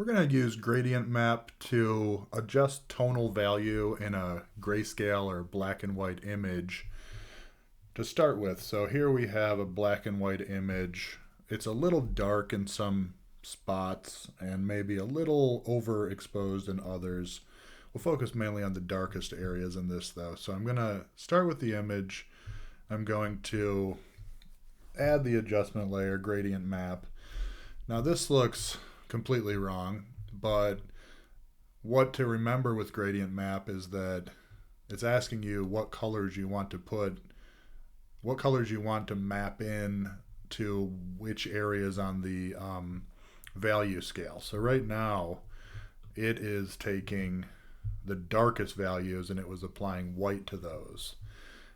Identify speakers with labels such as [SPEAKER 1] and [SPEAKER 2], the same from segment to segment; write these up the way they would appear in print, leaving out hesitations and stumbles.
[SPEAKER 1] We're going to use gradient map to adjust tonal value in a grayscale or black and white image to start with. So here we have a black and white image. It's a little dark in some spots and maybe a little overexposed in others. We'll focus mainly on the darkest areas in this though. So I'm going to start with the image. I'm going to add the adjustment layer, gradient map. Now this looks completely wrong, but what to remember with gradient map is that it's asking you what colors you want to put, what colors you want to map in to which areas on the value scale. So right now it is taking the darkest values and it was applying white to those.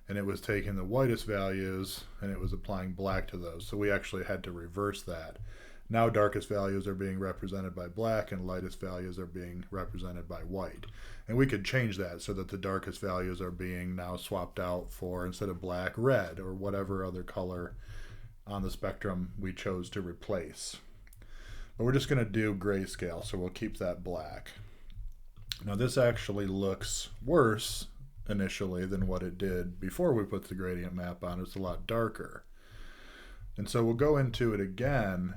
[SPEAKER 1] And it was taking the whitest values and it was applying black to those. So we actually had to reverse that. Now darkest values are being represented by black and lightest values are being represented by white. And we could change that so that the darkest values are being now swapped out for, instead of black, red, or whatever other color on the spectrum we chose to replace. But we're just going to do grayscale, so we'll keep that black. Now this actually looks worse initially than what it did before we put the gradient map on. It's a lot darker. And so we'll go into it again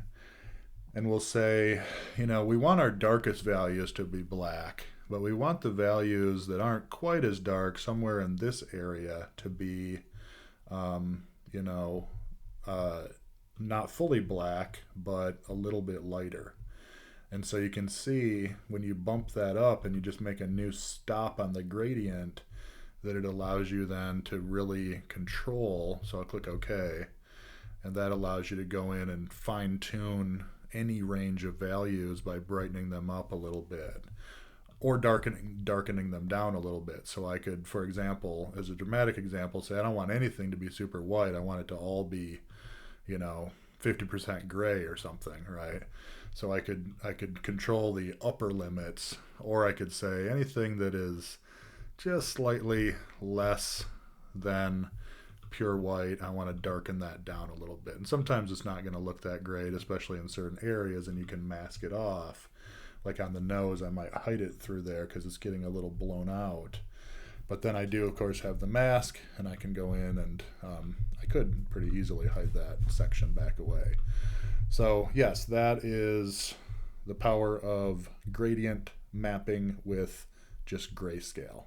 [SPEAKER 1] and we'll say, we want our darkest values to be black, but we want the values that aren't quite as dark, somewhere in this area, to be, not fully black, but a little bit lighter. And so you can see when you bump that up and you just make a new stop on the gradient, that it allows you then to really control. So I'll click OK, and that allows you to go in and fine tune any range of values by brightening them up a little bit or darkening them down a little bit. So I could, for example, as a dramatic example, say I don't want anything to be super white. I want it to all be, 50% gray or something, right? So I could control the upper limits, or I could say anything that is just slightly less than pure white, I want to darken that down a little bit. And sometimes it's not going to look that great, especially in certain areas, and you can mask it off. Like on the nose, I might hide it through there because it's getting a little blown out. But then I do, of course, have the mask, and I can go in and I could pretty easily hide that section back away. So yes, that is the power of gradient mapping with just grayscale.